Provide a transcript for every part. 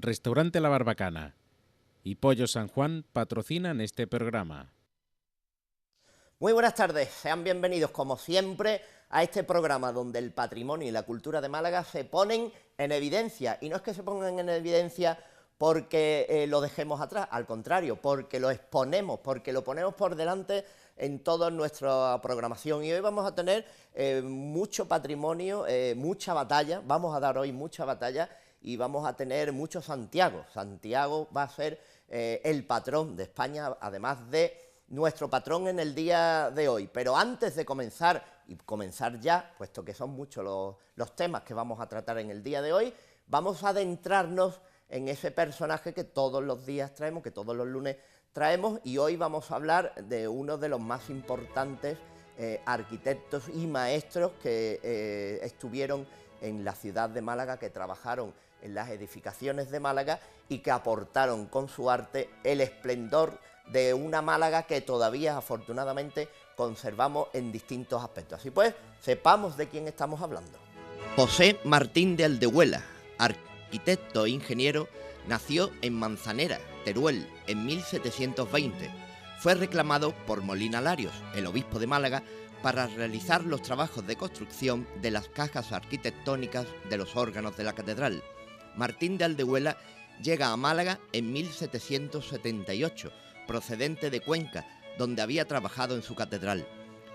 Restaurante La Barbacana y Pollo San Juan patrocinan este programa. Muy buenas tardes, sean bienvenidos como siempre a este programa donde el patrimonio y la cultura de Málaga se ponen en evidencia. Y no es que se pongan en evidencia porque lo dejemos atrás, al contrario, porque lo exponemos, porque lo ponemos por delante en toda nuestra programación. Y hoy vamos a tener mucho patrimonio, mucha batalla, vamos a dar hoy mucha batalla y vamos a tener mucho Santiago. Santiago va a ser el patrón de España, además de nuestro patrón en el día de hoy. Pero antes de comenzar, y comenzar ya, puesto que son muchos los temas que vamos a tratar en el día de hoy, vamos a adentrarnos en ese personaje que todos los días traemos, que todos los lunes traemos, y hoy vamos a hablar de uno de los más importantes arquitectos y maestros que estuvieron en la ciudad de Málaga, que trabajaron en las edificaciones de Málaga y que aportaron con su arte el esplendor de una Málaga que todavía afortunadamente conservamos en distintos aspectos. Así pues, sepamos de quién estamos hablando. José Martín de Aldehuela, arquitecto e ingeniero, nació en Manzanera, Teruel, en 1720. Fue reclamado por Molina Larios, el obispo de Málaga, para realizar los trabajos de construcción de las cajas arquitectónicas de los órganos de la catedral. Martín de Aldehuela llega a Málaga en 1778, procedente de Cuenca, donde había trabajado en su catedral.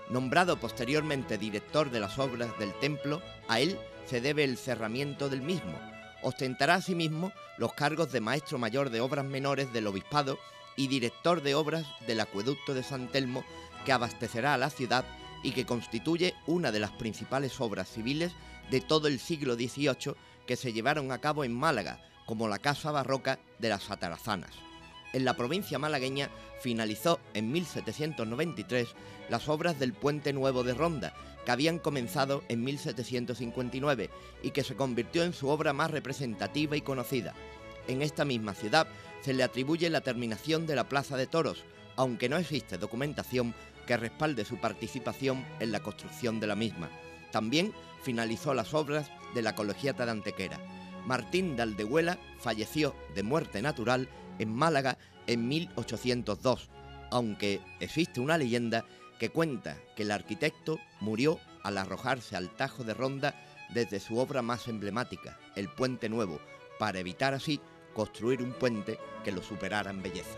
Nombrado posteriormente director de las obras del templo, a él se debe el cerramiento del mismo. Ostentará asimismo los cargos de maestro mayor de obras menores del obispado y director de obras del acueducto de San Telmo, que abastecerá a la ciudad y que constituye una de las principales obras civiles de todo el siglo XVIII que se llevaron a cabo en Málaga, como la Casa Barroca de las Atarazanas. En la provincia malagueña finalizó en 1793 las obras del Puente Nuevo de Ronda, que habían comenzado en 1759 y que se convirtió en su obra más representativa y conocida. En esta misma ciudad se le atribuye la terminación de la Plaza de Toros, aunque no existe documentación que respalde su participación en la construcción de la misma. También finalizó las obras de la Colegiata de Antequera. Martín de Aldehuela falleció de muerte natural en Málaga en 1802, aunque existe una leyenda que cuenta que el arquitecto murió al arrojarse al Tajo de Ronda desde su obra más emblemática, el Puente Nuevo, para evitar así construir un puente que lo superara en belleza.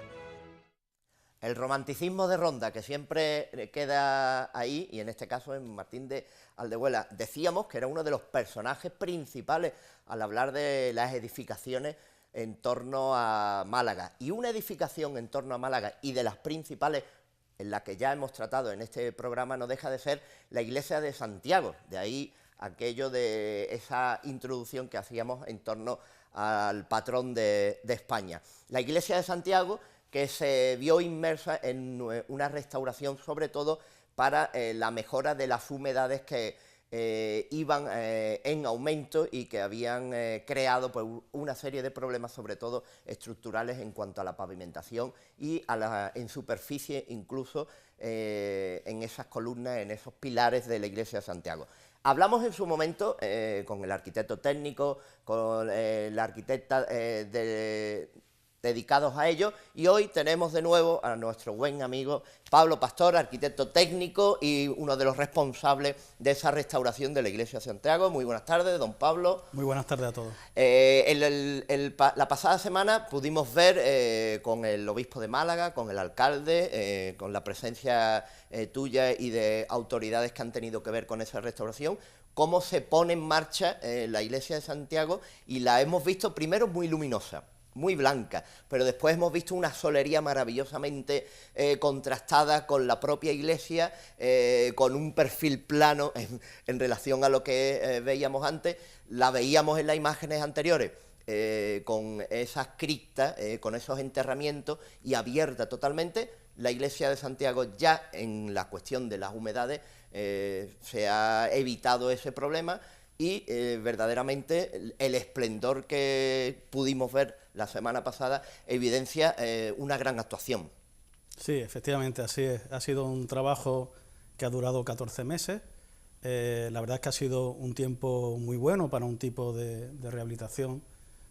El romanticismo de Ronda, que siempre queda ahí, y en este caso en Martín de Aldehuela. Decíamos que era uno de los personajes principales al hablar de las edificaciones en torno a Málaga. Y una edificación en torno a Málaga, y de las principales en la que ya hemos tratado en este programa, no deja de ser la iglesia de Santiago. De ahí aquello de esa introducción que hacíamos en torno al patrón de España. La iglesia de Santiago, que se vio inmersa en una restauración, sobre todo para la mejora de las humedades que iban en aumento y que habían creado pues, una serie de problemas, sobre todo estructurales, en cuanto a la pavimentación y en superficie, incluso en esas columnas, en esos pilares de la iglesia de Santiago. Hablamos en su momento con el arquitecto técnico, con la arquitecta dedicados a ello, y hoy tenemos de nuevo a nuestro buen amigo Pablo Pastor, arquitecto técnico y uno de los responsables de esa restauración de la iglesia de Santiago. Muy buenas tardes, don Pablo. Muy buenas tardes a todos. La pasada semana pudimos ver con el obispo de Málaga, con el alcalde, con la presencia tuya y de autoridades que han tenido que ver con esa restauración, cómo se pone en marcha la iglesia de Santiago, y la hemos visto primero muy luminosa, muy blanca, pero después hemos visto una solería maravillosamente contrastada con la propia iglesia, con un perfil plano en relación a lo que veíamos antes. La veíamos en las imágenes anteriores con esas criptas, con esos enterramientos, y abierta totalmente. La iglesia de Santiago ya en la cuestión de las humedades se ha evitado ese problema, y verdaderamente el esplendor que pudimos ver la semana pasada evidencia una gran actuación. Sí, efectivamente, así es. Ha sido un trabajo que ha durado 14 meses. La verdad es que ha sido un tiempo muy bueno para un tipo de rehabilitación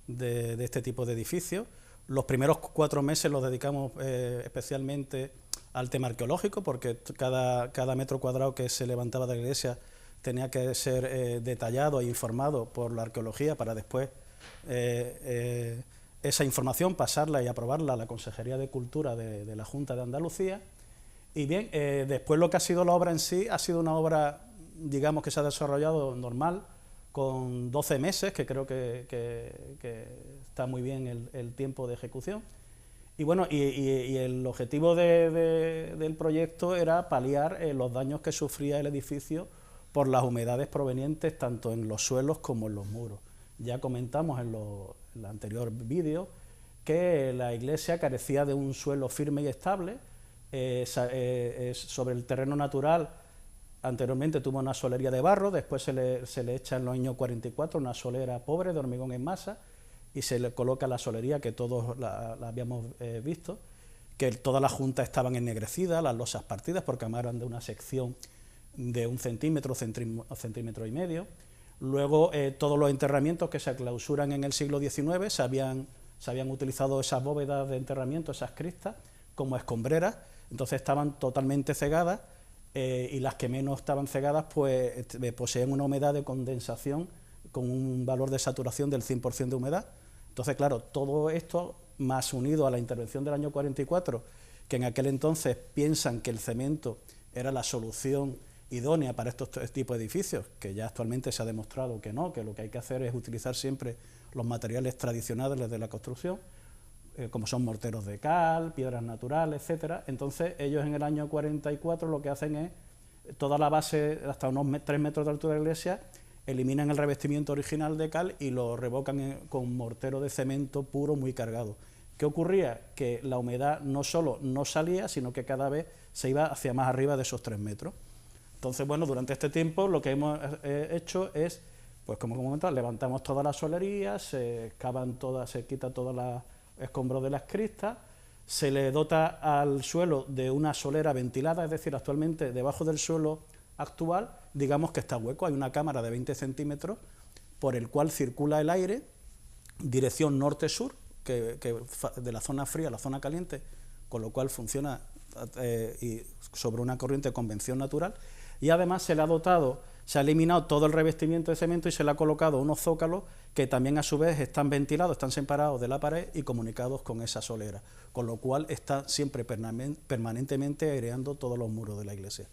de este tipo de edificios. Los primeros 4 meses los dedicamos especialmente al tema arqueológico, porque cada metro cuadrado que se levantaba de la iglesia tenía que ser detallado e informado por la arqueología para después esa información pasarla y aprobarla a la Consejería de Cultura de la Junta de Andalucía. Y bien, después lo que ha sido la obra en sí ha sido una obra, digamos, que se ha desarrollado normal, con 12 meses, que creo que está muy bien el tiempo de ejecución. Y bueno, y el objetivo del proyecto era paliar los daños que sufría el edificio por las humedades provenientes tanto en los suelos como en los muros. Ya comentamos en el anterior vídeo que la iglesia carecía de un suelo firme y estable. Sobre el terreno natural, anteriormente tuvo una solería de barro, después se le echa en los años 44 una solera pobre de hormigón en masa y se le coloca la solería que todos la habíamos visto, que todas las juntas estaban ennegrecidas, las losas partidas, porque además eran de una sección de 1 centímetro, centímetro y medio. Luego todos los enterramientos que se clausuran en el siglo XIX se habían utilizado esas bóvedas de enterramiento, esas cristas, como escombreras, entonces estaban totalmente cegadas y las que menos estaban cegadas pues poseían una humedad de condensación con un valor de saturación del 100% de humedad. Entonces, claro, todo esto más unido a la intervención del año 44, que en aquel entonces piensan que el cemento era la solución idónea para estos tipos de edificios, que ya actualmente se ha demostrado que no, que lo que hay que hacer es utilizar siempre los materiales tradicionales de la construcción, como son morteros de cal, piedras naturales, etcétera. Entonces ellos en el año 44 lo que hacen es toda la base hasta unos 3 metros de altura de la iglesia, eliminan el revestimiento original de cal y lo revocan con mortero de cemento puro muy cargado. ¿Qué ocurría? Que la humedad no solo no salía, sino que cada vez se iba hacia más arriba de esos 3 metros. Entonces, bueno, durante este tiempo lo que hemos hecho es, pues como comentaba, levantamos todas las solerías, se excavan todas, se quita todas las escombros de las cristas, se le dota al suelo de una solera ventilada, es decir, actualmente debajo del suelo actual, digamos que está hueco, hay una cámara de 20 centímetros por el cual circula el aire, dirección norte-sur, que de la zona fría a la zona caliente, con lo cual funciona y sobre una corriente de convección natural, y además se le ha dotado, se ha eliminado todo el revestimiento de cemento y se le ha colocado unos zócalos que también a su vez están ventilados, están separados de la pared y comunicados con esa solera, con lo cual está siempre permanentemente aireando todos los muros de la iglesia.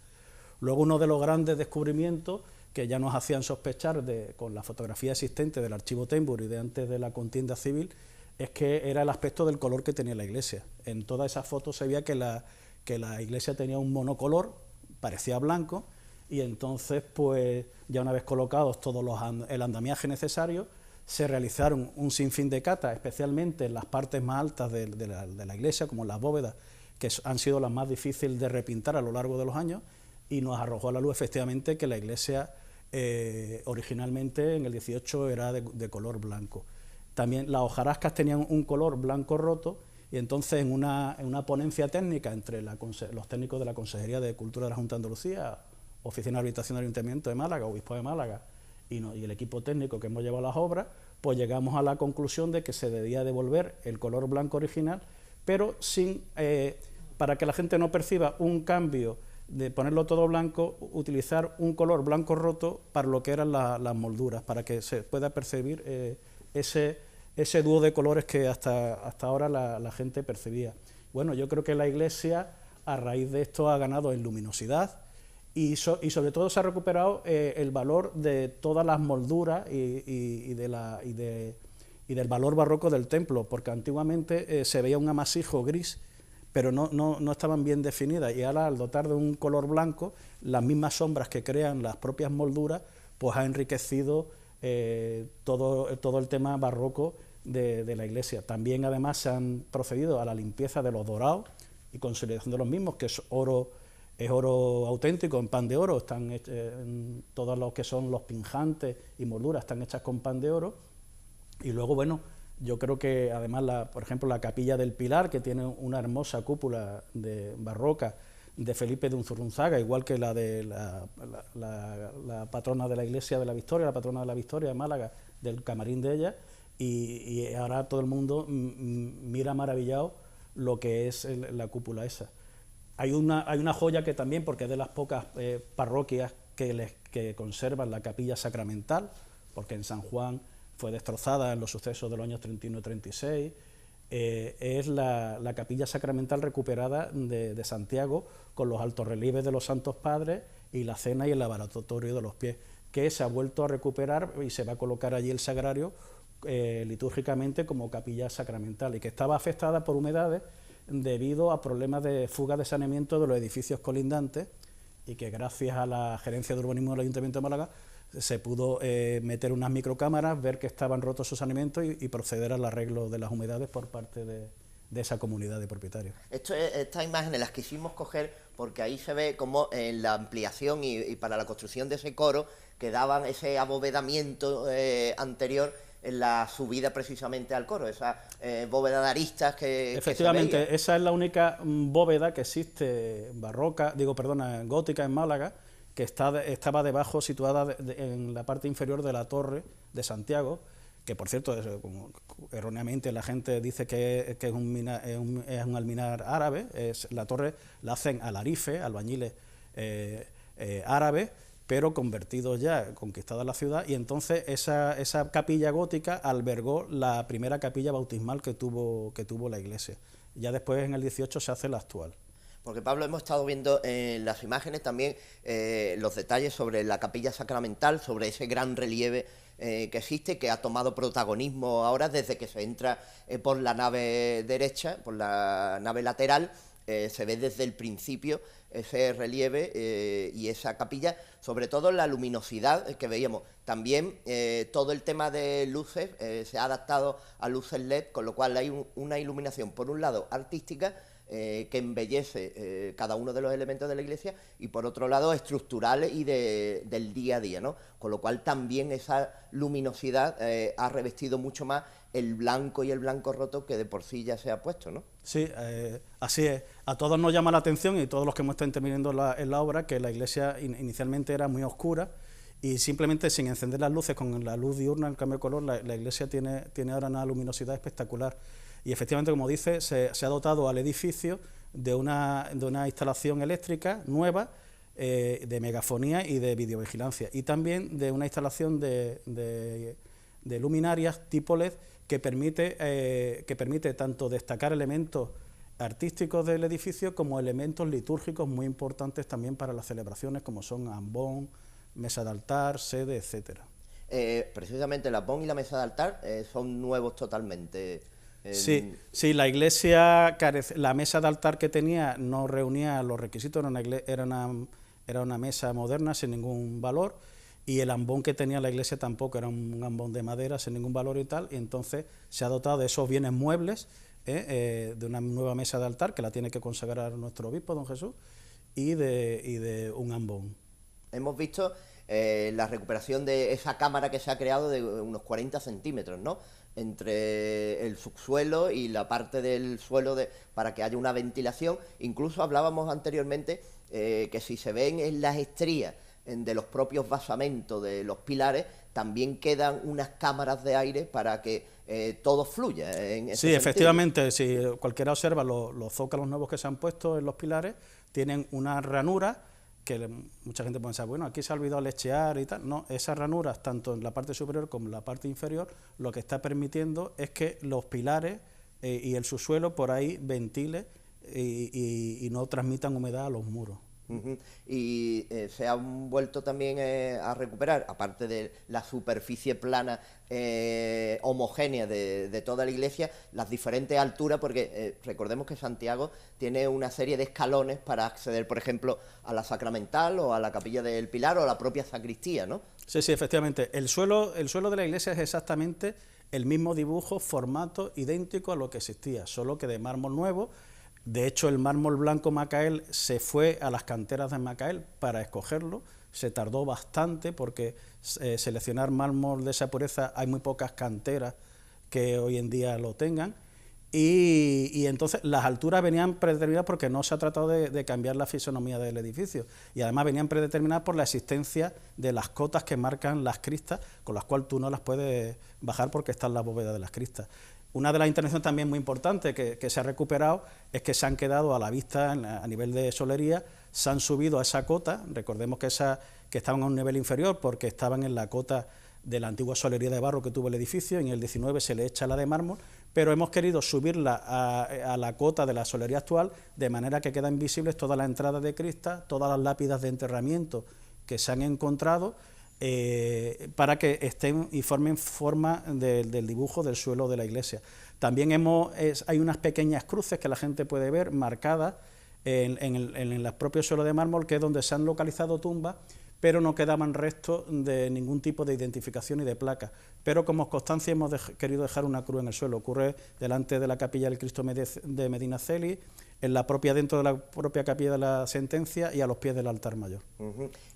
Luego uno de los grandes descubrimientos que ya nos hacían sospechar con la fotografía existente del archivo Teinbourg y de antes de la contienda civil es que era el aspecto del color que tenía la iglesia. En todas esas fotos se veía que la iglesia tenía un monocolor, parecía blanco, y entonces pues ya una vez colocados todos el andamiaje necesario, se realizaron un sinfín de catas, especialmente en las partes más altas de la iglesia, como las bóvedas, que han sido las más difíciles de repintar a lo largo de los años, y nos arrojó a la luz efectivamente que la iglesia originalmente en el 18 era de color blanco. También las hojarascas tenían un color blanco roto, y entonces en una ponencia técnica entre los técnicos de la Consejería de Cultura de la Junta de Andalucía, Oficina de Habitación del Ayuntamiento de Málaga, Obispo de Málaga, y el equipo técnico que hemos llevado las obras, pues llegamos a la conclusión de que se debía devolver el color blanco original, pero para que la gente no perciba un cambio de ponerlo todo blanco, utilizar un color blanco roto para lo que eran las molduras, para que se pueda percibir ese dúo de colores que hasta ahora la gente percibía. Bueno, yo creo que la iglesia, a raíz de esto, ha ganado en luminosidad y sobre todo se ha recuperado el valor de todas las molduras y del valor barroco del templo, porque antiguamente se veía un amasijo gris, pero no estaban bien definidas, y ahora al dotar de un color blanco, las mismas sombras que crean las propias molduras, pues ha enriquecido todo el tema barroco de la iglesia. También además se han procedido a la limpieza de los dorados y consolidación de los mismos, que es oro auténtico en pan de oro, están todos los que son los pinjantes y molduras están hechas con pan de oro. Y luego, bueno, yo creo que además, por ejemplo, la capilla del Pilar, que tiene una hermosa cúpula barroca de Felipe de Unzurrunzaga, igual que la de la patrona de la Iglesia de la Victoria, la patrona de la Victoria de Málaga, del camarín de ella, y ahora todo el mundo mira maravillado lo que es la cúpula esa. Hay una joya que también, porque es de las pocas parroquias que conservan la capilla sacramental, porque en San Juan fue destrozada en los sucesos de los años 31 y 36, es la capilla sacramental recuperada de Santiago, con los altos relieves de los Santos Padres y la cena y el laboratorio de los pies, que se ha vuelto a recuperar y se va a colocar allí el sagrario litúrgicamente como capilla sacramental, y que estaba afectada por humedades debido a problemas de fuga de saneamiento de los edificios colindantes, y que gracias a la gerencia de urbanismo del Ayuntamiento de Málaga se pudo meter unas microcámaras, ver que estaban rotos sus saneamientos y proceder al arreglo de las humedades por parte de esa comunidad de propietarios. Estas imágenes las quisimos coger porque ahí se ve como en la ampliación y para la construcción de ese coro quedaban ese abovedamiento anterior en la subida precisamente al coro, esa bóveda de aristas que efectivamente, que se veía. esa es la única bóveda que existe gótica en Málaga, que estaba debajo, situada en la parte inferior de la torre de Santiago, que por cierto, como erróneamente la gente dice que es un alminar árabe. La torre la hacen alarife, albañiles árabes, pero convertidos ya, conquistada la ciudad, y entonces esa capilla gótica albergó la primera capilla bautismal que tuvo la iglesia. Ya después, en el 18, se hace la actual. Porque, Pablo, hemos estado viendo en las imágenes también los detalles sobre la capilla sacramental, sobre ese gran relieve que existe, que ha tomado protagonismo ahora desde que se entra por la nave derecha, por la nave lateral. Se ve desde el principio ese relieve y esa capilla, sobre todo la luminosidad que veíamos. También todo el tema de luces se ha adaptado a luces LED, con lo cual hay una iluminación, por un lado, artística, que embellece cada uno de los elementos de la iglesia, y por otro lado estructural y del día a día, ¿no? Con lo cual también esa luminosidad ha revestido mucho más el blanco y el blanco roto que de por sí ya se ha puesto, ¿no? Sí, así es. A todos nos llama la atención, y todos los que hemos estado interviniendo en la obra, que la iglesia inicialmente era muy oscura, y simplemente sin encender las luces, con la luz diurna, el cambio de color, la iglesia tiene ahora una luminosidad espectacular. Y efectivamente, como dice, se ha dotado al edificio de una instalación eléctrica nueva, de megafonía y de videovigilancia, y también de una instalación de luminarias tipo LED que permite tanto destacar elementos artísticos del edificio como elementos litúrgicos muy importantes también para las celebraciones, como son ambón, mesa de altar, sede, etcétera. Precisamente el ambón y la mesa de altar son nuevos totalmente. Sí, la iglesia, la mesa de altar que tenía no reunía los requisitos, era una mesa moderna sin ningún valor, y el ambón que tenía la iglesia tampoco, era un ambón de madera sin ningún valor y tal, y entonces se ha dotado de esos bienes muebles, de una nueva mesa de altar que la tiene que consagrar nuestro obispo, don Jesús, y de un ambón. Hemos visto la recuperación de esa cámara que se ha creado de unos 40 centímetros, ¿no?, entre el subsuelo y la parte del suelo para que haya una ventilación. Incluso hablábamos anteriormente que si se ven en las estrías de los propios basamentos de los pilares, también quedan unas cámaras de aire para que todo fluya. Sí, efectivamente, si cualquiera observa los zócalos nuevos que se han puesto en los pilares, tienen una ranura que mucha gente piensa, bueno, aquí se ha olvidado lechear y tal. No, esas ranuras, tanto en la parte superior como en la parte inferior, lo que está permitiendo es que los pilares y el subsuelo por ahí ventile y no transmitan humedad a los muros. Y se han vuelto también a recuperar, aparte de la superficie plana homogénea de toda la iglesia, las diferentes alturas, porque recordemos que Santiago tiene una serie de escalones para acceder, por ejemplo, a la sacramental o a la capilla del Pilar o a la propia sacristía, ¿no? Sí, efectivamente. El suelo de la iglesia es exactamente el mismo dibujo, formato idéntico a lo que existía, solo que de mármol nuevo. De hecho, el mármol blanco Macael se fue a las canteras de Macael para escogerlo. Se tardó bastante porque seleccionar mármol de esa pureza, hay muy pocas canteras que hoy en día lo tengan, Y entonces las alturas venían predeterminadas porque no se ha tratado de cambiar la fisonomía del edificio, y además venían predeterminadas por la existencia de las cotas que marcan las cristas, con las cuales tú no las puedes bajar porque está en la bóveda de las cristas. Una de las intervenciones también muy importantes que se ha recuperado es que se han quedado a la vista a nivel de solería, se han subido a esa cota. Recordemos que estaban a un nivel inferior porque estaban en la cota de la antigua solería de barro que tuvo el edificio. En el 19 se le echa la de mármol, pero hemos querido subirla a la cota de la solería actual, de manera que quedan visibles todas las entradas de crista, todas las lápidas de enterramiento que se han encontrado, para que estén y formen forma del dibujo del suelo de la iglesia. También hay unas pequeñas cruces que la gente puede ver marcadas en el propio suelo de mármol, que es donde se han localizado tumbas, pero no quedaban restos de ningún tipo de identificación y de placa. Pero como constancia hemos querido dejar una cruz en el suelo. Ocurre delante de la capilla del Cristo de Medinaceli, dentro de la propia capilla de la Sentencia y a los pies del altar mayor.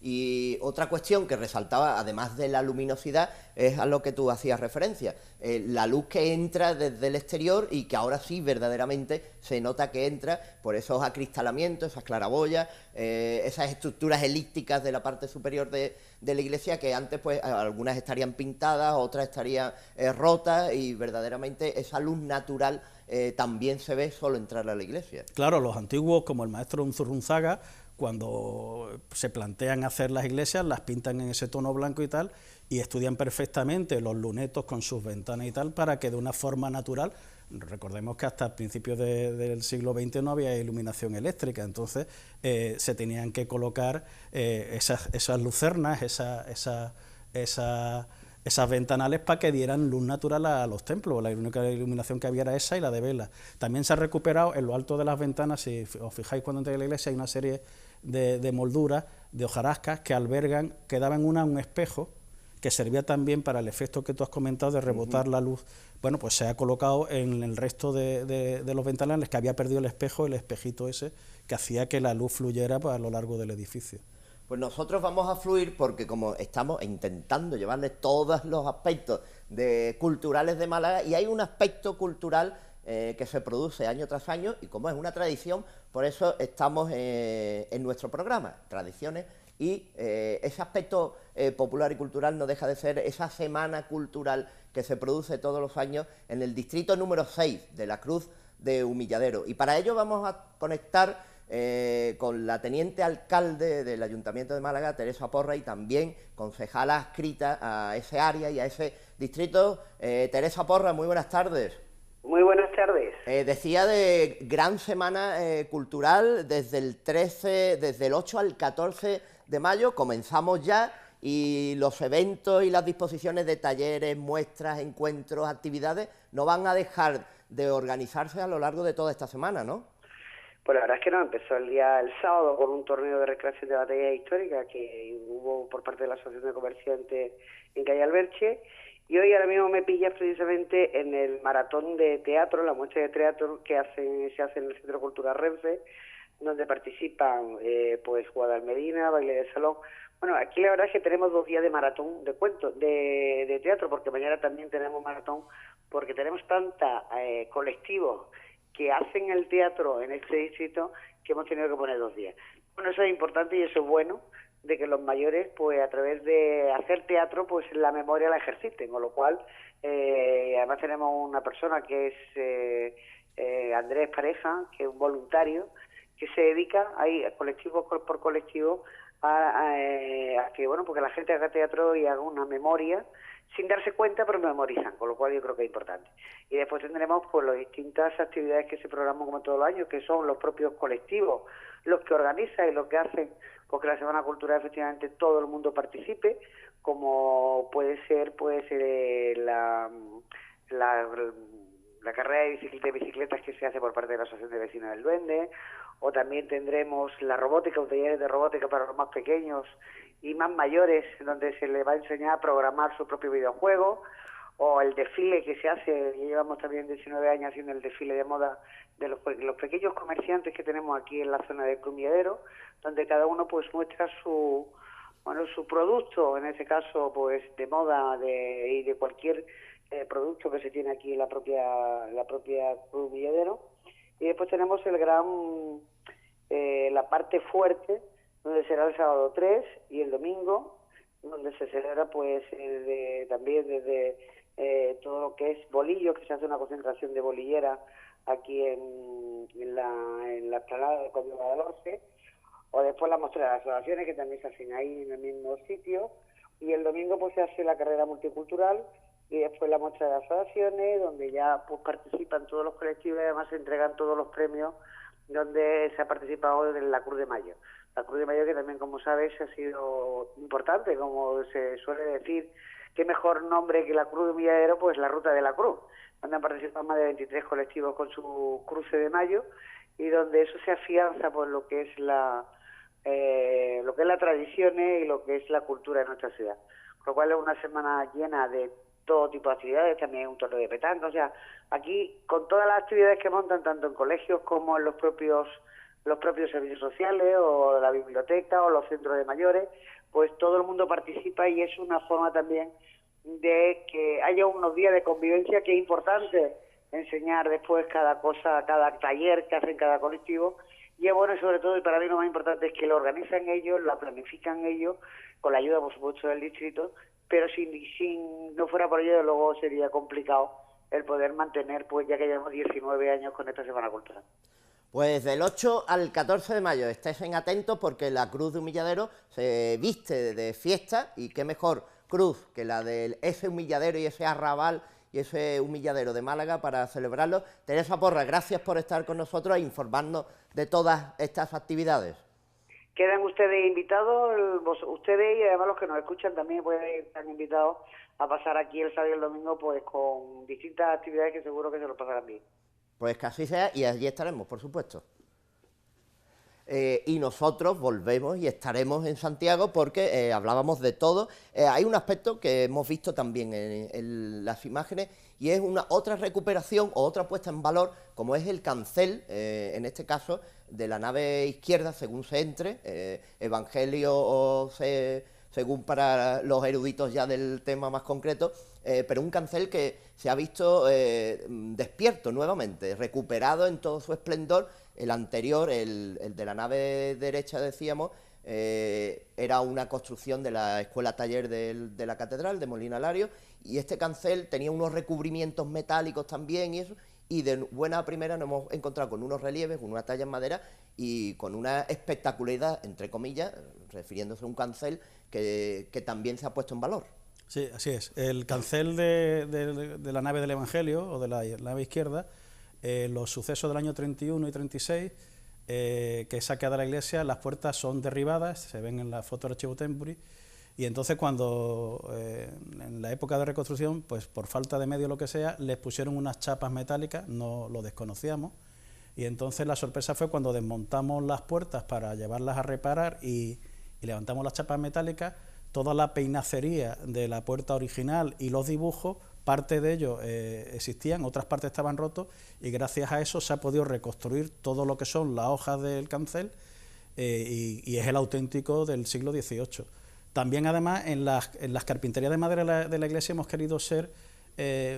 Y otra cuestión que resaltaba, además de la luminosidad, es a lo que tú hacías referencia, la luz que entra desde el exterior y que ahora sí verdaderamente se nota que entra por esos acristalamientos, esas claraboyas, esas estructuras elípticas de la parte superior de la iglesia, que antes pues algunas estarían pintadas, otras estarían rotas, y verdaderamente esa luz natural también se ve solo entrar a la iglesia. Claro, los antiguos, como el maestro Unzurrunzaga, cuando se plantean hacer las iglesias, las pintan en ese tono blanco y tal, y estudian perfectamente los lunetos con sus ventanas y tal, para que de una forma natural, recordemos que hasta principios del siglo XX no había iluminación eléctrica, entonces se tenían que colocar esas lucernas, esas ventanales, para que dieran luz natural a los templos. La única iluminación que había era esa y la de vela. También se ha recuperado en lo alto de las ventanas, si os fijáis cuando entráis a la iglesia, hay una serie de molduras, de hojarascas, que daban un espejo, que servía también para el efecto que tú has comentado de rebotar la luz. Bueno, pues se ha colocado en el resto de los ventanales, que había perdido el espejo, el espejito ese, que hacía que la luz fluyera a lo largo del edificio. Pues nosotros vamos a fluir porque como estamos intentando llevarles todos los aspectos culturales de Málaga, y hay un aspecto cultural que se produce año tras año, y como es una tradición, por eso estamos en nuestro programa, Tradiciones, y ese aspecto popular y cultural no deja de ser esa semana cultural que se produce todos los años en el distrito número 6 de la Cruz de Humilladero. Y para ello vamos a conectar con la teniente alcalde del Ayuntamiento de Málaga, Teresa Porra, y también concejala adscrita a ese área y a ese distrito. Teresa Porra, muy buenas tardes. Muy buenas tardes. Decía de gran semana cultural desde el 8 al 14 de mayo, comenzamos ya, y los eventos y las disposiciones de talleres, muestras, encuentros, actividades no van a dejar de organizarse a lo largo de toda esta semana, ¿no? Pues la verdad es que no, empezó el sábado con un torneo de recreación de batallas históricas que hubo por parte de la Asociación de Comerciantes en Calle Alberche, y hoy ahora mismo me pillas precisamente en el maratón de teatro, la muestra de teatro que se hace en el Centro Cultural Renfe, donde participan pues Guadalmedina, baile de salón. Bueno, aquí la verdad es que tenemos 2 días de maratón de cuentos, de teatro, porque mañana también tenemos maratón, porque tenemos tanta colectivos que hacen el teatro en este distrito que hemos tenido que poner 2 días. Bueno, eso es importante y eso es bueno, de que los mayores, pues a través de hacer teatro, pues la memoria la ejerciten, con lo cual, además tenemos una persona que es Andrés Pareja, que es un voluntario, que se dedica ahí, colectivo por colectivo, a que, bueno, porque la gente haga teatro y haga una memoria, sin darse cuenta, pero memorizan, con lo cual yo creo que es importante. Y después tendremos pues las distintas actividades que se programan como todos los años, que son los propios colectivos, los que organizan y los que hacen porque la Semana Cultural efectivamente todo el mundo participe, como puede ser pues la carrera de bicicletas que se hace por parte de la Asociación de Vecinos del Duende, o también tendremos la robótica, un taller de robótica para los más pequeños y más mayores, donde se les va a enseñar a programar su propio videojuego, o el desfile que se hace, llevamos también 19 años haciendo el desfile de moda de los pequeños comerciantes que tenemos aquí en la zona de Humilladero, donde cada uno pues muestra su producto, en este caso pues de moda y de cualquier producto que se tiene aquí en la propia Cruz Humilladero. Y después tenemos el gran, la parte fuerte, donde será el sábado 3 y el domingo, donde se celebra pues también desde todo lo que es bolillo, que se hace una concentración de bolillera aquí en la explanada del Conde de Guadalhorce, o después la muestra de las asociaciones, que también se hacen ahí en el mismo sitio, y el domingo pues se hace la carrera multicultural, y después la muestra de las asociaciones, donde ya pues participan todos los colectivos, y además se entregan todos los premios donde se ha participado en la Cruz de Mayo. La Cruz de Mayo, que también, como sabes, ha sido importante, como se suele decir, qué mejor nombre que la Cruz de Humilladero, pues la Ruta de la Cruz, donde han participado más de 23 colectivos con su cruce de mayo, y donde eso se afianza por lo que es la tradición y lo que es la cultura de nuestra ciudad. Con lo cual es una semana llena de todo tipo de actividades, también un torneo de petanca, o sea, aquí con todas las actividades que montan, tanto en colegios como en los propios servicios sociales, o la biblioteca, o los centros de mayores, pues todo el mundo participa, y es una forma también de que haya unos días de convivencia, que es importante enseñar después cada cosa, cada taller que hacen cada colectivo, y es bueno, sobre todo, y para mí lo más importante es que lo organizan ellos, lo planifican ellos, con la ayuda, por supuesto, del distrito, pero si no fuera por ello, luego sería complicado el poder mantener, pues ya que llevamos 19 años con esta Semana Cultural. Pues del 8 al 14 de mayo estén atentos, porque la Cruz de Humilladero se viste de fiesta, y qué mejor cruz que la de ese humilladero y ese arrabal y ese humilladero de Málaga para celebrarlo. Teresa Porras, gracias por estar con nosotros e informarnos de todas estas actividades. Quedan ustedes invitados, ustedes y además los que nos escuchan también están invitados a pasar aquí el sábado y el domingo, pues con distintas actividades que seguro que se lo pasarán bien. Pues que así sea, y allí estaremos, por supuesto. Y nosotros volvemos y estaremos en Santiago, porque hablábamos de todo. Hay un aspecto que hemos visto también en las imágenes, y es otra recuperación o otra puesta en valor, como es el cancel, en este caso, de la nave izquierda, según se entre, evangelio según para los eruditos ya del tema más concreto, pero un cancel que se ha visto despierto nuevamente, recuperado en todo su esplendor. El anterior, el de la nave derecha, decíamos, era una construcción de la escuela taller de la catedral de Molina Lario, y este cancel tenía unos recubrimientos metálicos también, y de buena primera nos hemos encontrado con unos relieves, con una talla en madera y con una espectacularidad, entre comillas, refiriéndose a un cancel que también se ha puesto en valor. Sí, así es. El cancel de la nave del Evangelio, o de la nave izquierda, los sucesos del año 31 y 36, que es saqueada la iglesia, las puertas son derribadas, se ven en la foto del archivo Tempuri, y entonces cuando, en la época de reconstrucción, pues por falta de medio o lo que sea, les pusieron unas chapas metálicas, no lo desconocíamos, y entonces la sorpresa fue cuando desmontamos las puertas para llevarlas a reparar y levantamos las chapas metálicas, toda la peinacería de la puerta original y los dibujos, parte de ellos existían, otras partes estaban rotos, y gracias a eso se ha podido reconstruir todo lo que son las hojas del cancel, y es el auténtico del siglo XVIII. También, además, en las carpinterías de madera de la iglesia hemos querido ser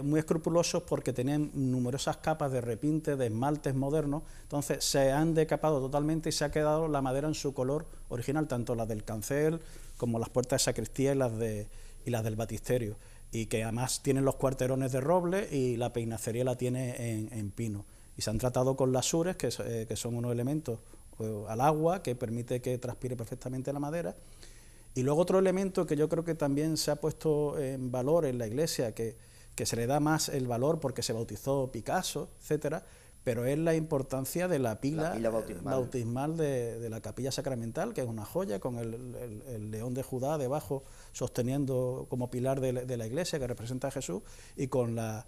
muy escrupulosos, porque tenían numerosas capas de repinte, de esmaltes modernos, entonces se han decapado totalmente y se ha quedado la madera en su color original, tanto la del cancel como las puertas de sacristía y las del batisterio, y que además tienen los cuarterones de roble, y la peinacería la tiene en pino, y se han tratado con lasures, que son unos elementos al agua que permite que transpire perfectamente la madera. Y luego otro elemento que yo creo que también se ha puesto en valor en la iglesia, que se le da más el valor porque se bautizó Picasso, etcétera, pero es la importancia de la pila bautismal de la capilla sacramental, que es una joya, con el león de Judá debajo sosteniendo como pilar de la iglesia, que representa a Jesús, y con las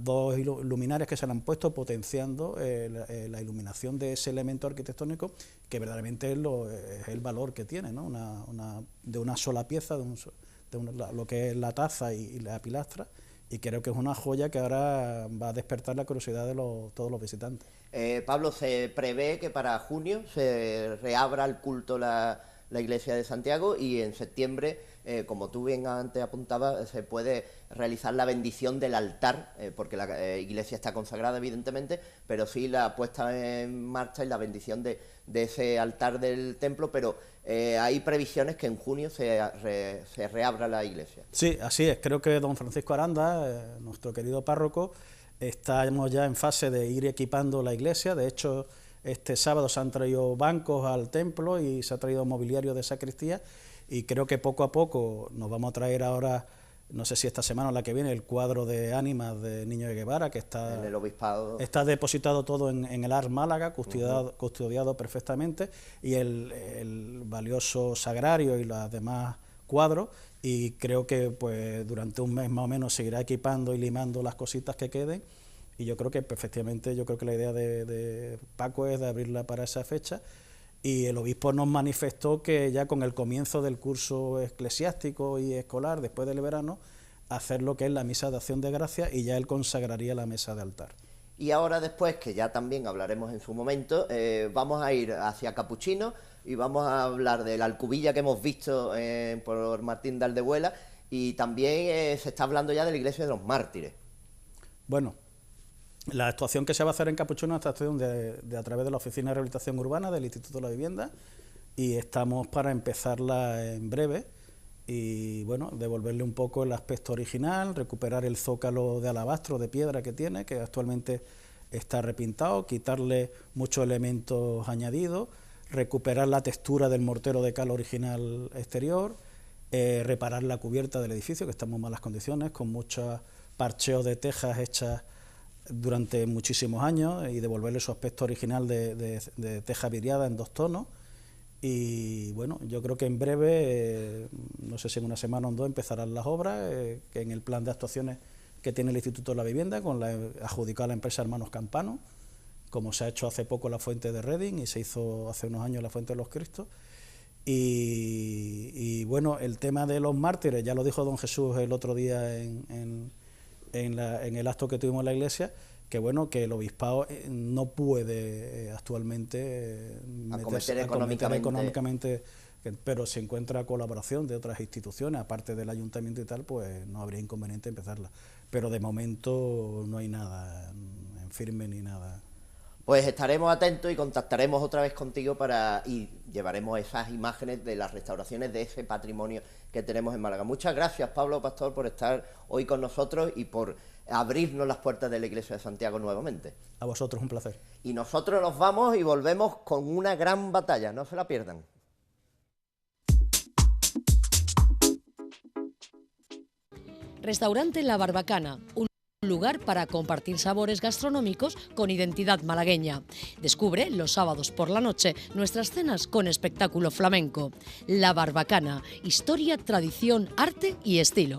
dos luminarias que se le han puesto, potenciando la iluminación de ese elemento arquitectónico, que verdaderamente es el valor que tiene, ¿no? De una sola pieza, lo que es la taza y la pilastra, y creo que es una joya que ahora va a despertar la curiosidad de todos los visitantes. Pablo, se prevé que para junio se reabra el culto la la iglesia de Santiago, y en septiembre, como tú bien antes apuntabas, se puede realizar la bendición del altar, porque la iglesia está consagrada evidentemente, pero sí la puesta en marcha y la bendición de ese altar del templo, pero hay previsiones que en junio se reabra la iglesia. Sí, así es. Creo que don Francisco Aranda, nuestro querido párroco, estamos ya en fase de ir equipando la iglesia. De hecho, este sábado se han traído bancos al templo y se ha traído mobiliario de sacristía, y creo que poco a poco nos vamos a traer ahora, no sé si esta semana o la que viene, el cuadro de ánimas de Niño de Guevara, que está en el obispado. Está depositado todo en el Ars Málaga, custodiado perfectamente, y el valioso sagrario y los demás cuadros, y creo que pues durante un mes más o menos seguirá equipando y limando las cositas que queden. Y yo creo que efectivamente, la idea de Paco es de abrirla para esa fecha, y el obispo nos manifestó que ya con el comienzo del curso eclesiástico y escolar, después del verano, hacer lo que es la misa de acción de gracias, y ya él consagraría la mesa de altar. Y ahora después, que ya también hablaremos en su momento, vamos a ir hacia Capuchino y vamos a hablar de la Alcubilla que hemos visto por Martín de Aldehuela, y también se está hablando ya de la iglesia de los mártires. Bueno, la actuación que se va a hacer en Capuchino es una actuación a través de la Oficina de Rehabilitación Urbana del Instituto de la Vivienda, y estamos para empezarla en breve, y bueno, devolverle un poco el aspecto original, recuperar el zócalo de alabastro de piedra que tiene, que actualmente está repintado, quitarle muchos elementos añadidos, recuperar la textura del mortero de cal original exterior, reparar la cubierta del edificio, que está en muy malas condiciones, con muchos parcheos de tejas hechas durante muchísimos años, y devolverle su aspecto original de teja vidriada en 2 tonos. Y bueno, yo creo que en breve, no sé si en una semana o 2, empezarán las obras, que en el plan de actuaciones que tiene el Instituto de la Vivienda, con la adjudicada a la empresa Hermanos Campano, como se ha hecho hace poco la Fuente de Reding y se hizo hace unos años la Fuente de los Cristos. Y bueno, el tema de los mártires, ya lo dijo don Jesús el otro día en el acto que tuvimos en la iglesia, que bueno, que el obispado no puede actualmente acometer económicamente, pero si encuentra colaboración de otras instituciones, aparte del ayuntamiento y tal, pues no habría inconveniente empezarla. Pero de momento no hay nada en firme ni nada. Pues estaremos atentos y contactaremos otra vez contigo y llevaremos esas imágenes de las restauraciones de ese patrimonio que tenemos en Málaga. Muchas gracias, Pablo Pastor, por estar hoy con nosotros y por abrirnos las puertas de la iglesia de Santiago nuevamente. A vosotros, un placer. Y nosotros nos vamos y volvemos con una gran batalla, no se la pierdan. Restaurante La Barbacana, un lugar para compartir sabores gastronómicos con identidad malagueña. Descubre los sábados por la noche nuestras cenas con espectáculo flamenco. La Barbacana, historia, tradición, arte y estilo.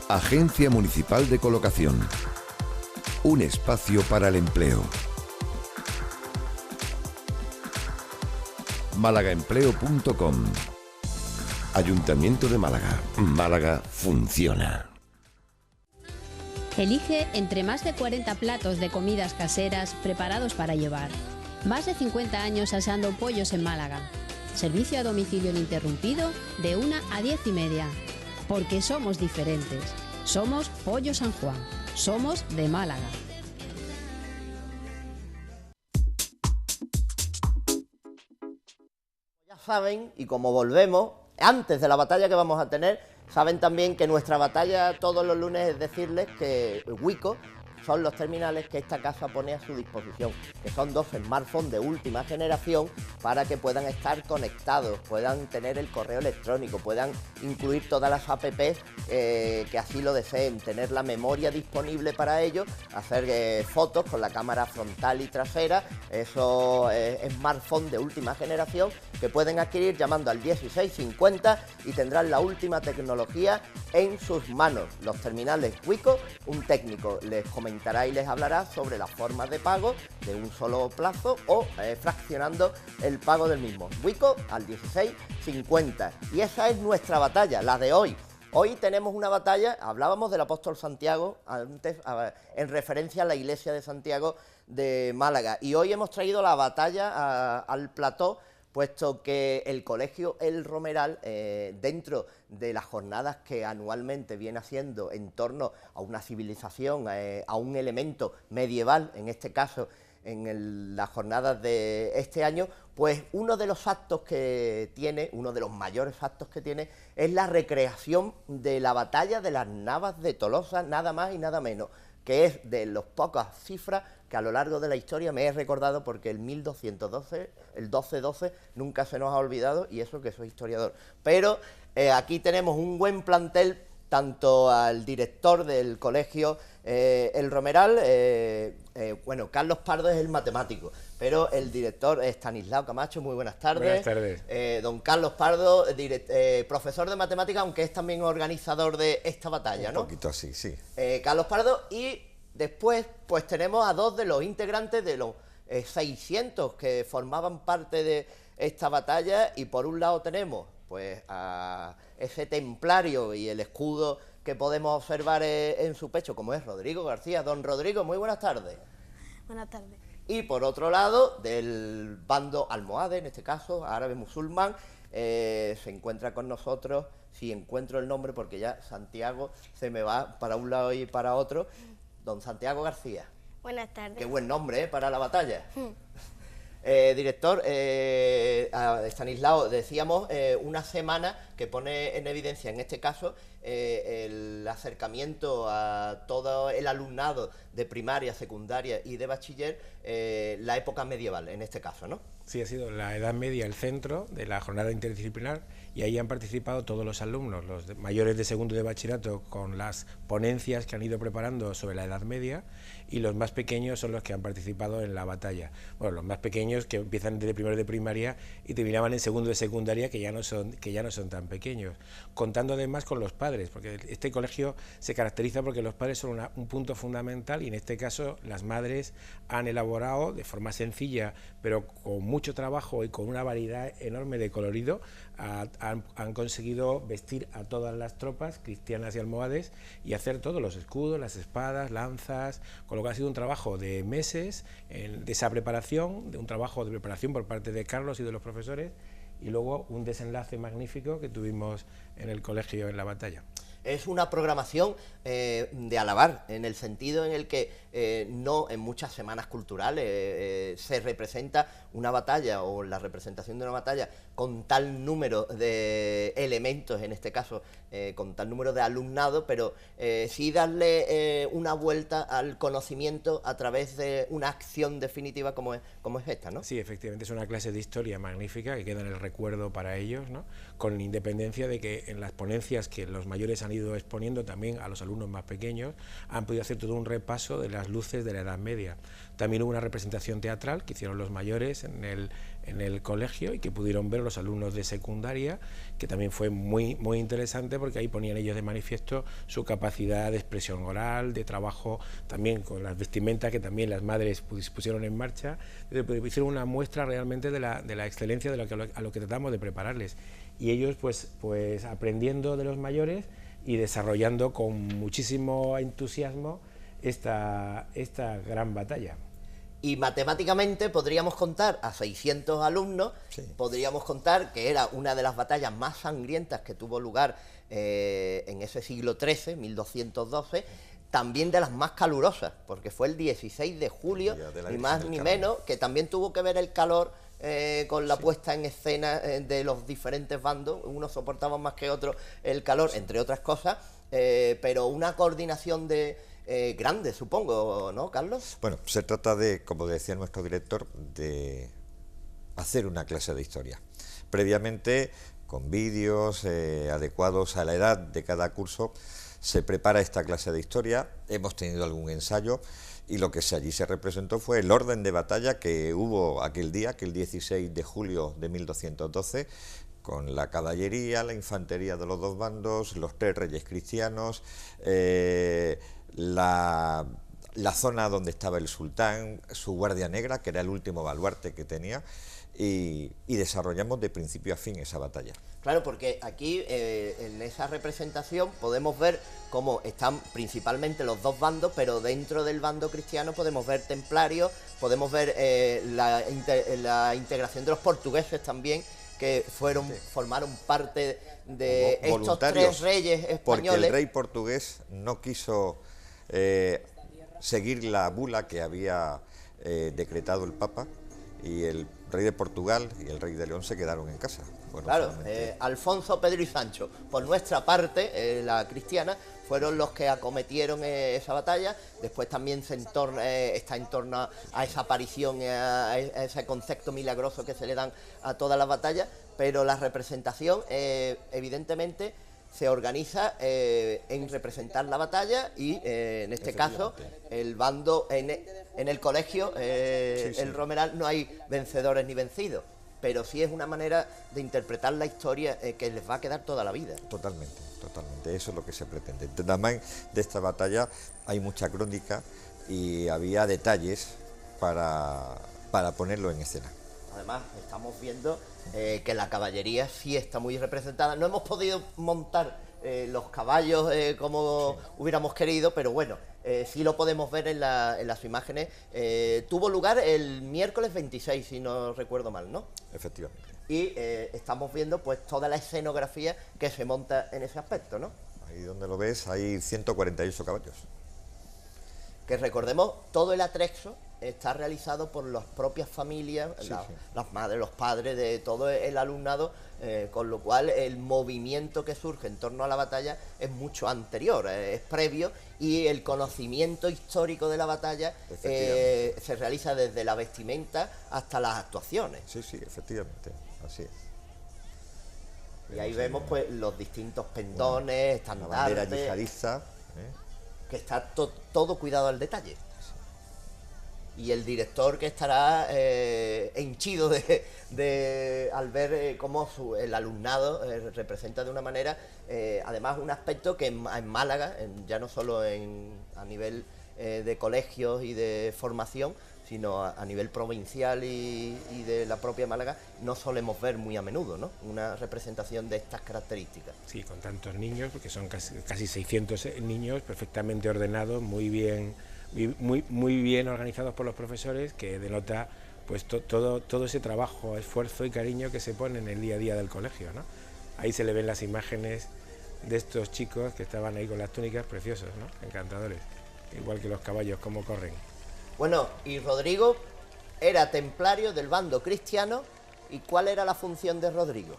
Agencia Municipal de Colocación. Un espacio para el empleo. Malagaempleo.com. Ayuntamiento de Málaga. Málaga funciona. Elige entre más de 40 platos de comidas caseras preparados para llevar. Más de 50 años asando pollos en Málaga. Servicio a domicilio ininterrumpido de 1 a 10:30. Porque somos diferentes. Somos Pollo San Juan. Somos de Málaga. Ya saben, y como volvemos, antes de la batalla que vamos a tener, saben también que nuestra batalla todos los lunes es decirles que Wico son los terminales que esta casa pone a su disposición, que son 2 smartphones de última generación para que puedan estar conectados, puedan tener el correo electrónico, puedan incluir todas las apps que así lo deseen, tener la memoria disponible para ello, hacer fotos con la cámara frontal y trasera, esos smartphones de última generación que pueden adquirir llamando al 1650 y tendrán la última tecnología en sus manos. Los terminales Wico, un técnico les comentará y les hablará sobre las formas de pago de un solo plazo o fraccionando el pago del mismo. Wico al 1650. Y esa es nuestra batalla, la de hoy. Hoy tenemos una batalla, hablábamos del apóstol Santiago antes, en referencia a la iglesia de Santiago de Málaga. Y hoy hemos traído la batalla al plató, puesto que el Colegio El Romeral, dentro de las jornadas que anualmente viene haciendo en torno a una civilización, a un elemento medieval, en este caso en las jornadas de este año, pues uno de los actos que tiene, uno de los mayores actos que tiene, es la recreación de la batalla de las Navas de Tolosa, nada más y nada menos, que es de las pocas cifras que a lo largo de la historia me he recordado, porque el 1212, el 1212, nunca se nos ha olvidado, y eso que soy historiador. Pero aquí tenemos un buen plantel, tanto al director del colegio El Romeral, bueno, Carlos Pardo es el matemático, pero el director es Estanislao Camacho. Muy buenas tardes. Buenas tardes. Don Carlos Pardo, profesor de matemática, aunque es también organizador de esta batalla, ¿no? Un poquito así, sí. Carlos Pardo, y después pues tenemos a dos de los integrantes de los 600 que formaban parte de esta batalla, y por un lado tenemos pues a ese templario y el escudo que podemos observar en su pecho, como es Rodrigo García. Don Rodrigo, muy buenas tardes. Buenas tardes. Y por otro lado, del bando almohade, en este caso, árabe musulmán, se encuentra con nosotros, si encuentro el nombre, porque ya Santiago se me va para un lado y para otro, don Santiago García. Buenas tardes. Qué buen nombre, para la batalla. Director, Estanislao, decíamos una semana que pone en evidencia, en este caso, el acercamiento a todo el alumnado de primaria, secundaria y de bachiller, la época medieval, en este caso, ¿no? Sí, ha sido la Edad Media el centro de la jornada interdisciplinar, y ahí han participado todos los alumnos, los mayores de segundo de bachillerato, con las ponencias que han ido preparando sobre la Edad Media, y los más pequeños son los que han participado en la batalla. Bueno, los más pequeños, que empiezan desde primero de primaria y terminaban en segundo de secundaria, que ya no son tan pequeños, contando además con los padres, porque este colegio se caracteriza porque los padres son un punto fundamental, y en este caso las madres han elaborado de forma sencilla, pero con mucho trabajo y con una variedad enorme de colorido, han conseguido vestir a todas las tropas cristianas y almohades y hacer todos los escudos, las espadas, lanzas, con lo que ha sido un trabajo de meses de esa preparación, de un trabajo de preparación por parte de Carlos y de los profesores, y luego un desenlace magnífico que tuvimos en el colegio en la batalla. Es una programación de alabar, en el sentido en el que no en muchas semanas culturales se representa una batalla, o la representación de una batalla con tal número de elementos, en este caso con tal número de alumnado, pero sí darle una vuelta al conocimiento a través de una acción definitiva como es esta, ¿no? Sí, efectivamente, es una clase de historia magnífica que queda en el recuerdo para ellos, ¿no? Con independencia de que en las ponencias que los mayores han ido exponiendo también a los alumnos más pequeños, han podido hacer todo un repaso de las luces de la Edad Media. También hubo una representación teatral que hicieron los mayores en el colegio, y que pudieron ver los alumnos de secundaria, que también fue muy interesante, porque ahí ponían ellos de manifiesto su capacidad de expresión oral, de trabajo también con las vestimentas que también las madres pusieron en marcha. Hicieron una muestra realmente de la excelencia a lo que tratamos de prepararles, y ellos pues aprendiendo de los mayores y desarrollando con muchísimo entusiasmo esta gran batalla. Y matemáticamente podríamos contar a 600 alumnos, sí. Podríamos contar que era una de las batallas más sangrientas que tuvo lugar en ese siglo XIII, 1212, también de las más calurosas, porque fue el 16 de julio, ni más ni menos, que también tuvo que ver el calor con la puesta en escena de los diferentes bandos. Unos soportaban más que otros el calor, entre otras cosas, pero una coordinación grande, supongo, ¿no, Carlos? Bueno, se trata de, como decía nuestro director, de hacer una clase de historia. Previamente, con vídeos adecuados a la edad de cada curso, se prepara esta clase de historia. Hemos tenido algún ensayo, y lo que allí se representó fue el orden de batalla que hubo aquel día, aquel 16 de julio de 1212, con la caballería, la infantería de los dos bandos, los tres reyes cristianos, la la zona donde estaba el sultán, su guardia negra, que era el último baluarte que tenía, y desarrollamos de principio a fin esa batalla. Claro, porque aquí en esa representación podemos ver cómo están principalmente los dos bandos, pero dentro del bando cristiano podemos ver templarios, podemos ver la integración de los portugueses también, que formaron parte de estos tres reyes españoles. Porque el rey portugués no quiso seguir la bula que había decretado el Papa, y el rey de Portugal y el rey de León se quedaron en casa. Claro, Alfonso, Pedro y Sancho, por nuestra parte, la cristiana, fueron los que acometieron esa batalla. Después también está en torno a esa aparición, a ese concepto milagroso que se le dan a todas las batallas, pero la representación evidentemente se organiza en representar la batalla y en este caso el bando en el colegio, el Romeral, no hay vencedores ni vencidos, pero sí es una manera de interpretar la historia que les va a quedar toda la vida. Totalmente, totalmente, eso es lo que se pretende. También de esta batalla hay mucha crónica y había detalles para ponerlo en escena. Además, estamos viendo que la caballería sí está muy representada. No hemos podido montar los caballos como hubiéramos querido, pero bueno, sí lo podemos ver en las imágenes. Tuvo lugar el miércoles 26, si no recuerdo mal, ¿no? Efectivamente. Y estamos viendo pues toda la escenografía que se monta en ese aspecto, ¿no? Ahí donde lo ves hay 148 caballos. Que recordemos, todo el atrexo está realizado por las propias familias, las madres, los padres de todo el alumnado, con lo cual el movimiento que surge en torno a la batalla es mucho anterior, es previo, y el conocimiento histórico de la batalla se realiza desde la vestimenta hasta las actuaciones. Sí, efectivamente, así es. Y ahí vemos pues los distintos pendones, estandartes, la bandera yihadista, que está todo cuidado al detalle. Y el director que estará henchido al ver cómo el alumnado representa de una manera, además un aspecto que en Málaga, ya no solo a nivel de colegios y de formación, sino a nivel provincial y de la propia Málaga, no solemos ver muy a menudo, ¿no? Una representación de estas características. Sí, con tantos niños, porque son casi 600 niños perfectamente ordenados, muy bien organizados por los profesores, que denota pues todo ese trabajo, esfuerzo y cariño que se pone en el día a día del colegio, ¿no? Ahí se le ven las imágenes de estos chicos que estaban ahí con las túnicas, preciosos, ¿no? Encantadores, igual que los caballos, cómo corren. Bueno, y Rodrigo era templario del bando cristiano. ¿Y cuál era la función de Rodrigo?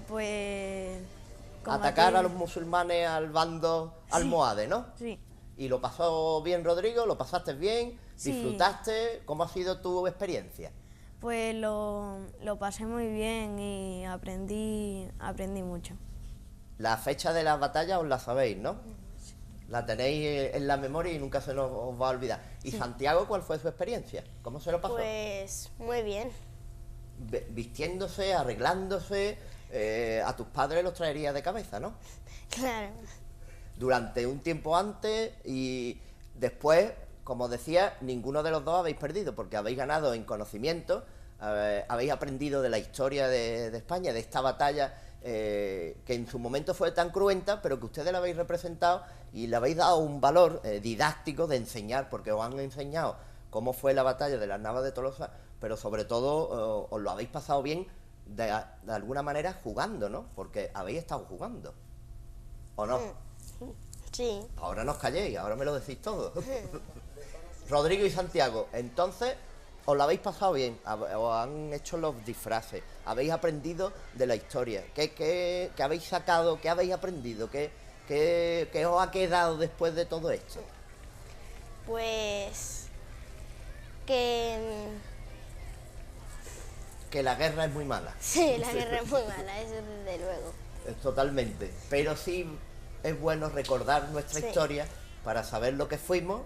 Pues... atacar a los musulmanes al bando almohade, ¿no? Sí. ¿Y lo pasó bien, Rodrigo? ¿Lo pasaste bien? ¿Disfrutaste? ¿Cómo ha sido tu experiencia? Pues lo pasé muy bien y aprendí mucho. La fecha de las batallas os la sabéis, ¿no? Sí. La tenéis en la memoria y nunca se nos os va a olvidar. ¿Y Santiago, cuál fue su experiencia? ¿Cómo se lo pasó? Pues muy bien. Vistiéndose, arreglándose, a tus padres los traería de cabeza, ¿no? Claro. Durante un tiempo antes y después, como decía, ninguno de los dos habéis perdido, porque habéis ganado en conocimiento, habéis aprendido de la historia de España, de esta batalla que en su momento fue tan cruenta, pero que ustedes la habéis representado y le habéis dado un valor didáctico de enseñar, porque os han enseñado cómo fue la batalla de las Navas de Tolosa, pero sobre todo os lo habéis pasado bien de alguna manera jugando, ¿no? Porque habéis estado jugando, ¿o no? Sí. Ahora no os calléis, ahora me lo decís todo. Rodrigo y Santiago, entonces, ¿os lo habéis pasado bien? ¿Os han hecho los disfraces? ¿Habéis aprendido de la historia? ¿Qué habéis sacado? ¿Qué habéis aprendido? ¿Qué os ha quedado después de todo esto? Pues... que la guerra es muy mala. Sí, la guerra es muy mala, eso desde luego. Totalmente. Pero sí es bueno recordar nuestra historia para saber lo que fuimos,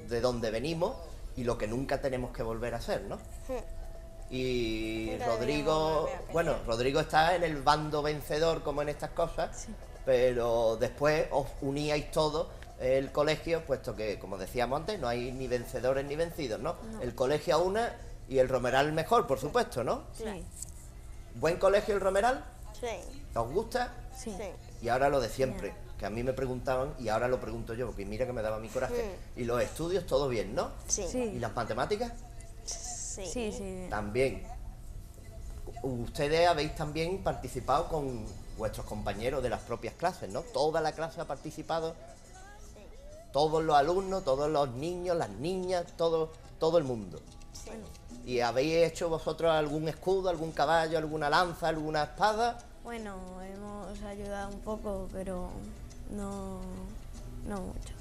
de dónde venimos y lo que nunca tenemos que volver a hacer, ¿no? Y Rodrigo, bueno, Rodrigo está en el bando vencedor como en estas cosas, pero después os uníais todos el colegio, puesto que, como decíamos antes, no hay ni vencedores ni vencidos, ¿no? El colegio a una y el Romeral mejor, por supuesto, ¿no? Sí. ¿Buen colegio el Romeral? Sí. ¿Os gusta? Sí. Y ahora lo de siempre, que a mí me preguntaban y ahora lo pregunto yo, porque mira que me daba mi coraje. Y los estudios, todo bien, ¿no? Sí. ¿Y las matemáticas? Sí. Sí. También. Ustedes habéis también participado con vuestros compañeros de las propias clases, ¿no? Toda la clase ha participado. Todos los alumnos, todos los niños, las niñas, todo el mundo. Sí. ¿Y habéis hecho vosotros algún escudo, algún caballo, alguna lanza, alguna espada? Bueno, hemos ayudado un poco, pero no mucho.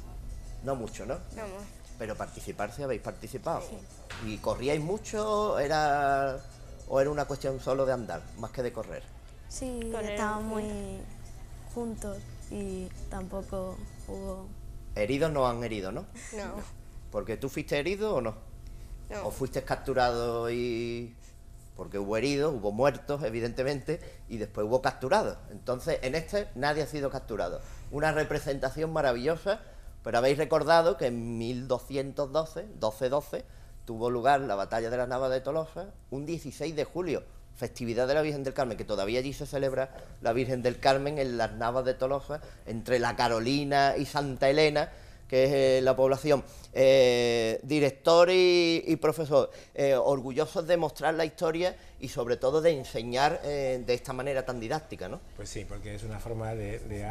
No mucho, ¿no? No mucho. Pero participar sí habéis participado. Sí. ¿Y corríais mucho o era una cuestión solo de andar, más que de correr? Sí, estábamos muy juntos y tampoco hubo... Heridos no han herido, ¿no? No. ¿Porque tú fuiste herido o no? No. ¿O fuiste capturado y...? Porque hubo heridos, hubo muertos, evidentemente, y después hubo capturados. Entonces, en este nadie ha sido capturado. Una representación maravillosa, pero habéis recordado que en 1212, tuvo lugar la batalla de las Navas de Tolosa, un 16 de julio, festividad de la Virgen del Carmen, que todavía allí se celebra la Virgen del Carmen en las Navas de Tolosa, entre La Carolina y Santa Elena, que es la población. Director y profesor, orgullosos de mostrar la historia y sobre todo de enseñar de esta manera tan didáctica, ¿no? Pues sí, porque es una forma de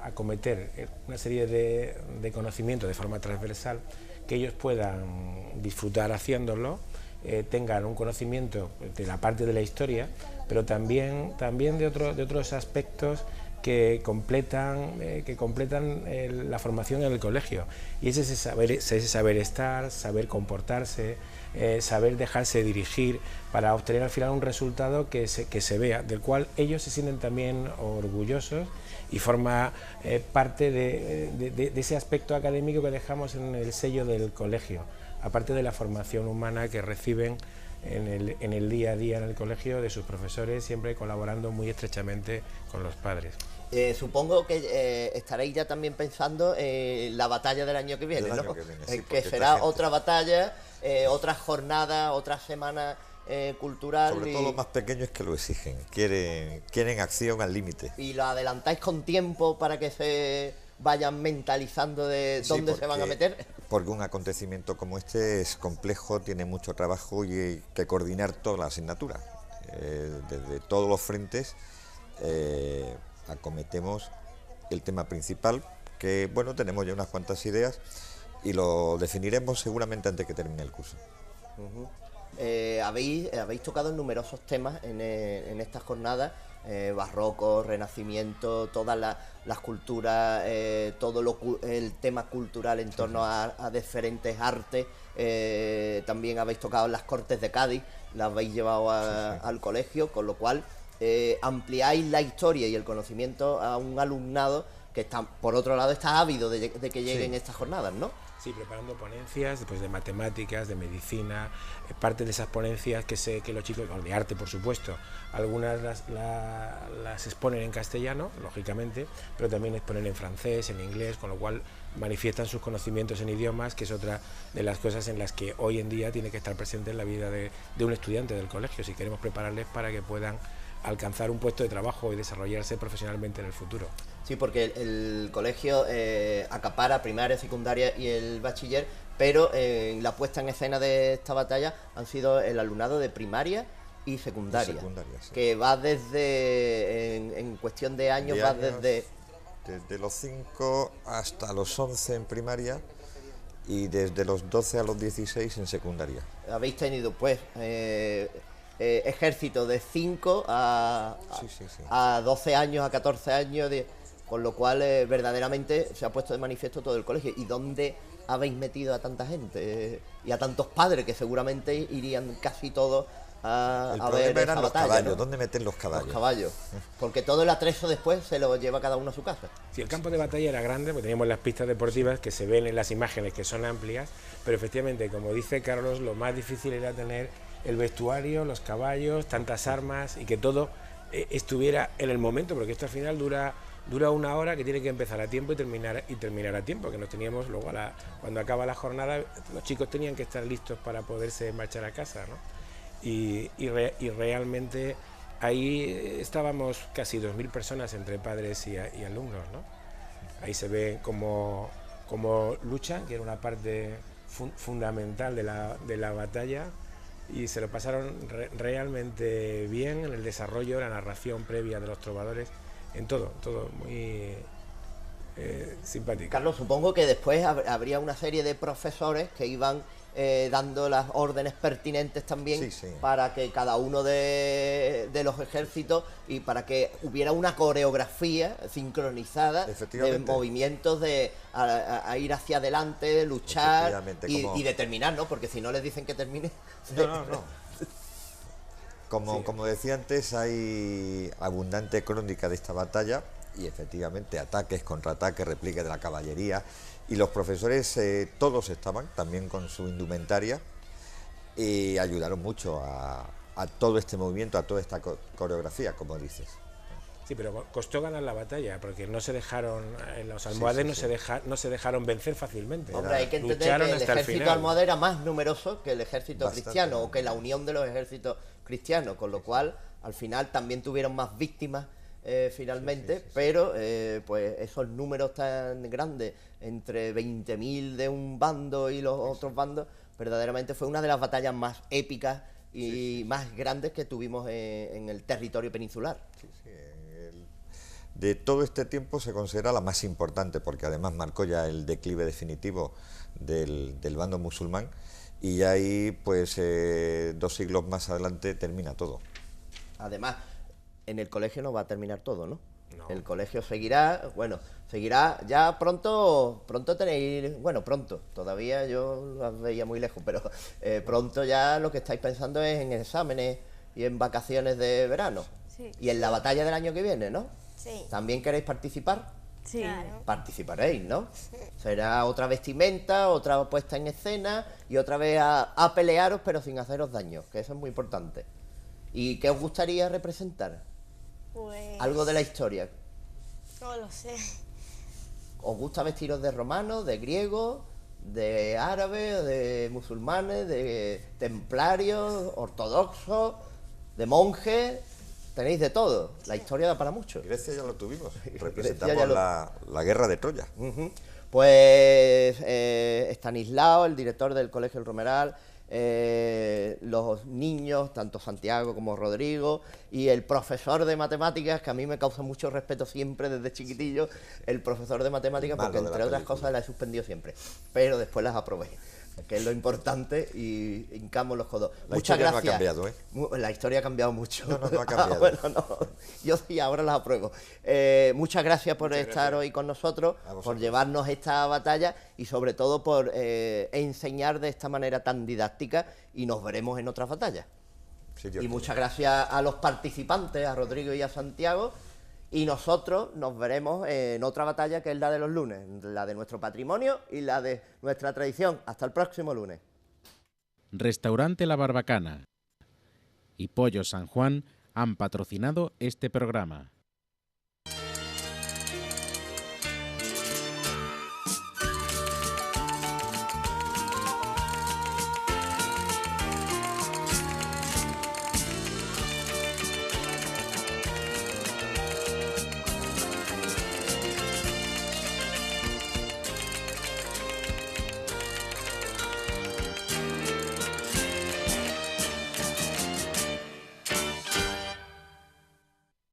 acometer una serie de conocimientos de forma transversal, que ellos puedan disfrutar haciéndolo, tengan un conocimiento de la parte de la historia, pero también de otros aspectos que completan la formación en el colegio, y es ese saber estar, saber comportarse, saber dejarse dirigir para obtener al final un resultado que se vea, del cual ellos se sienten también orgullosos y forma parte de ese aspecto académico que dejamos en el sello del colegio, aparte de la formación humana que reciben en el día a día en el colegio de sus profesores, siempre colaborando muy estrechamente con los padres. Supongo que estaréis ya también pensando en la batalla del año que viene, ¿no? Sí, que será otra batalla, otra jornada, otra semana cultural. Sobre todo los más pequeños que lo exigen, quieren acción al límite. ¿Y lo adelantáis con tiempo para que se vayan mentalizando de dónde se van a meter? Porque un acontecimiento como este es complejo, tiene mucho trabajo y hay que coordinar todas las asignaturas. Desde todos los frentes acometemos el tema principal, que bueno, tenemos ya unas cuantas ideas y lo definiremos seguramente antes que termine el curso. Habéis tocado en numerosos temas en estas jornadas, barroco, renacimiento, todas las culturas, todo el tema cultural en torno a diferentes artes. También habéis tocado las Cortes de Cádiz, las habéis llevado al colegio, con lo cual ampliáis la historia y el conocimiento a un alumnado que está, por otro lado, está ávido de que lleguen estas jornadas, ¿no? Sí, preparando ponencias pues, de matemáticas, de medicina, parte de esas ponencias que los chicos, de arte por supuesto, algunas las exponen en castellano, lógicamente, pero también exponen en francés, en inglés, con lo cual manifiestan sus conocimientos en idiomas, que es otra de las cosas en las que hoy en día tiene que estar presente en la vida de un estudiante del colegio, si queremos prepararles para que puedan alcanzar un puesto de trabajo y desarrollarse profesionalmente en el futuro. Sí, porque el colegio acapara primaria, secundaria y el bachiller, pero la puesta en escena de esta batalla han sido el alumnado de primaria y secundaria, Sí. Que va desde, en cuestión de años, va desde los 5 hasta los 11 en primaria y desde los 12 a los 16 en secundaria. Habéis tenido pues ejército de 5 a 12 años, a 14 años, con lo cual verdaderamente se ha puesto de manifiesto todo el colegio. ¿Y dónde habéis metido a tanta gente y a tantos padres que seguramente irían casi todos a ver esa los batalla, caballos, ¿no? ¿Dónde meten los caballos? Los caballos, porque todo el atrezo después se lo lleva cada uno a su casa. Sí, el campo de batalla era grande, porque teníamos las pistas deportivas que se ven en las imágenes, que son amplias, pero efectivamente, como dice Carlos, lo más difícil era tener el vestuario, los caballos, tantas armas y que todo estuviera en el momento, porque esto al final dura dura 1 hora que tiene que empezar a tiempo y terminar a tiempo, que nos teníamos luego cuando acaba la jornada, los chicos tenían que estar listos para poderse marchar a casa, ¿no? Y realmente ahí estábamos casi 2.000 personas entre padres y alumnos, ¿no? Ahí se ve cómo luchan, que era una parte fundamental de la batalla, y se lo pasaron realmente bien en el desarrollo, la narración previa de los trovadores, en todo muy simpático. Carlos, supongo que después habría una serie de profesores que iban dando las órdenes pertinentes también, sí, para que cada uno de los ejércitos, y para que hubiera una coreografía sincronizada de movimientos a ir hacia adelante, de luchar y determinar, ¿no? Porque si no les dicen que termine... No. Como decía antes, hay abundante crónica de esta batalla y efectivamente ataques, contraataques, réplica de la caballería, y los profesores todos estaban también con su indumentaria y ayudaron mucho a todo este movimiento, a toda esta coreografía, como dices. Sí, pero costó ganar la batalla, porque no se dejaron, los almohades no se dejaron vencer fácilmente. Hombre, hay que entender que el ejército almohade era más numeroso que el ejército cristiano, o que la unión de los ejércitos cristianos, con lo cual al final también tuvieron más víctimas finalmente, pero pues esos números tan grandes, entre 20.000 de un bando y los otros bandos, verdaderamente fue una de las batallas más épicas y más grandes que tuvimos en el territorio peninsular. De todo este tiempo se considera la más importante, porque además marcó ya el declive definitivo del bando musulmán, y ahí pues 2 siglos más adelante termina todo. Además, en el colegio no va a terminar todo, ¿no? El colegio seguirá ya pronto tenéis, bueno, pronto, todavía yo las veía muy lejos, pero pronto ya lo que estáis pensando es en exámenes y en vacaciones de verano. Sí. Y en la batalla del año que viene, ¿no? Sí. ¿También queréis participar? Sí. Claro. Participaréis, ¿no? Sí. Será otra vestimenta, otra puesta en escena y otra vez a pelearos, pero sin haceros daño, que eso es muy importante. ¿Y qué os gustaría representar? Pues... algo de la historia. No lo sé. ¿Os gusta vestiros de romanos, de griegos, de árabes, de musulmanes, de templarios, ortodoxos, de monjes? Tenéis de todo. La historia da para mucho. Grecia ya lo tuvimos. Representamos la guerra de Troya. Pues Estanislao, el director del Colegio El Romeral, los niños, tanto Santiago como Rodrigo, y el profesor de matemáticas, que a mí me causa mucho respeto siempre desde chiquitillo, el profesor de matemáticas, porque entre otras cosas la he suspendido siempre, pero después las aprobé, que es lo importante, y hincamos los codos. Muchas gracias. No ha cambiado, ¿eh? La historia ha cambiado mucho. No ha cambiado. Bueno, no. Yo sí, ahora las apruebo. Muchas gracias por estar hoy con nosotros, por llevarnos esta batalla y sobre todo por enseñar de esta manera tan didáctica, y nos veremos en otras batallas. Sí, y muchas gracias a los participantes, a Rodrigo y a Santiago. Y nosotros nos veremos en otra batalla, que es la de los lunes, la de nuestro patrimonio y la de nuestra tradición. Hasta el próximo lunes. Restaurante La Barbacana y Pollo San Juan han patrocinado este programa.